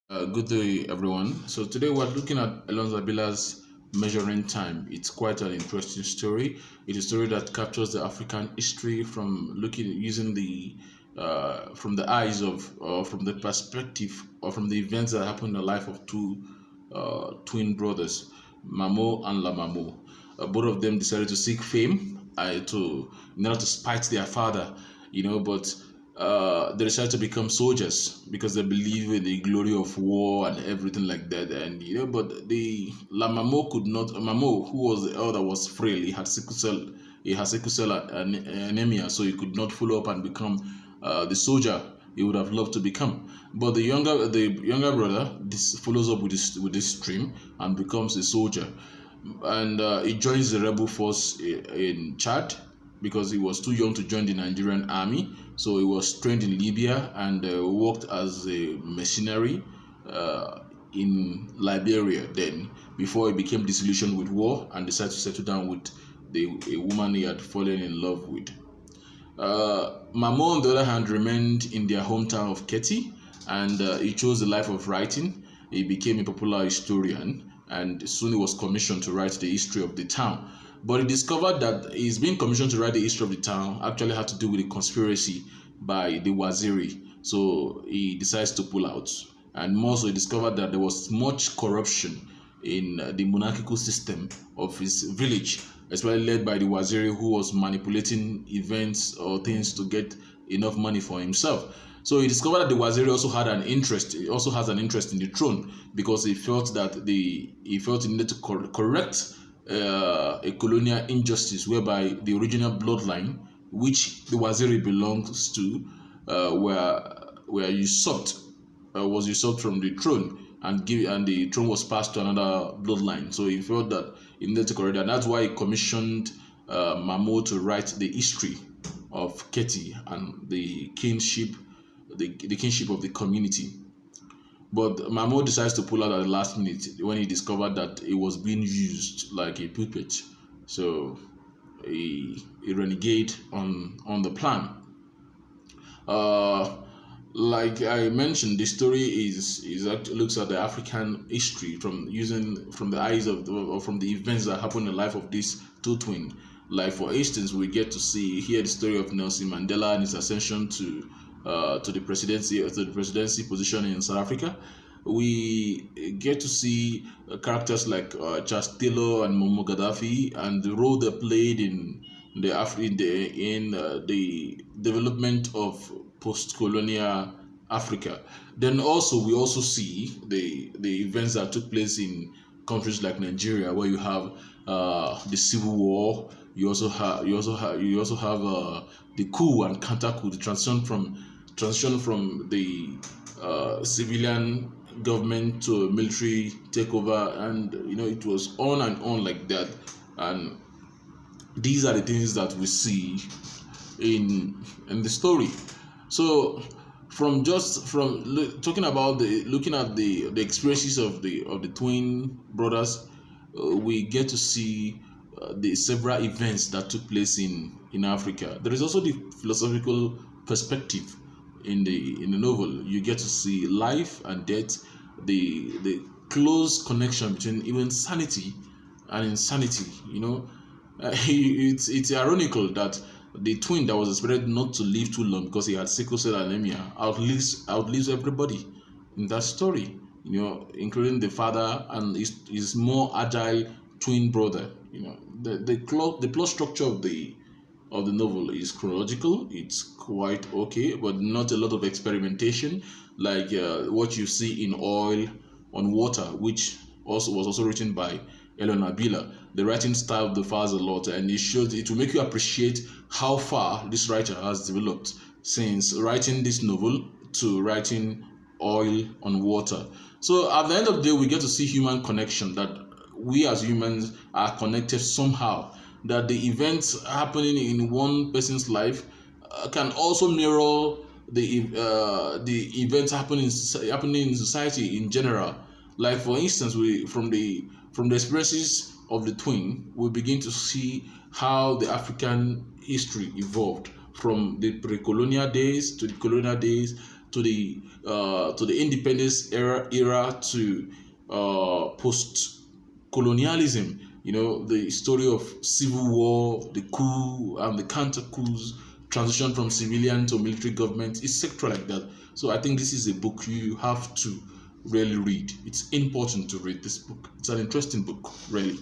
Good day, everyone. So today we're looking at Elon Zabila's Measuring Time. It's quite an interesting story. It's a story that captures the African history from looking using the from the eyes of or from the perspective or from the events that happened in the life of two twin brothers, Mamo and Lamamo. Both of them decided to seek fame in order to spite their father, but they decided to become soldiers because they believe in the glory of war and everything like that. And but the Lamamo could not. Mamo, who was the elder, was frail. He had sickle cell. He had sickle cell anemia, so he could not follow up and become the soldier he would have loved to become. But the younger brother this follows up with this dream and becomes a soldier, and he joins the rebel force in Chad because he was too young to join the Nigerian army. So he was trained in Libya and worked as a mercenary in Liberia then, before he became disillusioned with war and decided to settle down with a woman he had fallen in love with. Mamo, on the other hand, remained in their hometown of Keti, and he chose the life of writing. He became a popular historian, and soon he was commissioned to write the history of the town. But he discovered that his being commissioned to write the history of the town actually had to do with a conspiracy by the Waziri. So he decides to pull out. And more so, he discovered that there was much corruption in the monarchical system of his village, especially led by the Waziri, who was manipulating events or things to get enough money for himself. So he discovered that the Waziri also had an interest. He also has an interest in the throne because he felt that he felt he needed to correct a colonial injustice whereby the original bloodline, which the Waziri belongs to, were usurped, was usurped from the throne, and the throne was passed to another bloodline. So he felt that he needed to correct, and that's why he commissioned Mamo to write the history of Keti and the kinship, the kinship of the community. But Mamo decides to pull out at the last minute when he discovered that it was being used like a puppet. So he renegade on the plan. Uh, like I mentioned, the story looks at the African history from the eyes of or from the events that happened in the life of these two twins. Like for instance, we get to hear the story of Nelson Mandela and his ascension to the presidency position in South Africa. We get to see characters like Charles Taylor and Muammar Gaddafi and the role they played in the development of post-colonial Africa. Then also we also see the events that took place in countries like Nigeria, where you have the civil war. You also have the coup and counter coup, the transition from the civilian government to a military takeover, and it was on and on like that. And these are the things that we see in the story. So talking about looking at the experiences of the twin brothers, we get to see the several events that took place in Africa. There is also the philosophical perspective in the novel. You get to see life and death, the close connection between even sanity and insanity. It's ironical that the twin that was expected not to live too long because he had sickle cell anemia outlives everybody in that story. Including the father and his more agile twin brother. The plot structure of the novel is chronological. It's quite okay, but not a lot of experimentation like what you see in Oil on Water, which was also written by Helon Habila. The writing style differs a lot, and it will make you appreciate how far this writer has developed since writing this novel to writing Oil on Water. So at the end of the day, we get to see human connection, that we as humans are connected somehow, that the events happening in one person's life can also mirror the events happening in society in general. Like for instance, we from the experiences of the twin, we begin to see how the African history evolved from the pre-colonial days to the colonial days to the independence era to post colonialism. You know, the story of civil war, the coup and the counter coups, transition from civilian to military government. It's sectoral like that. So I think this is a book you have to really read. It's important to read this book. It's an interesting book, really.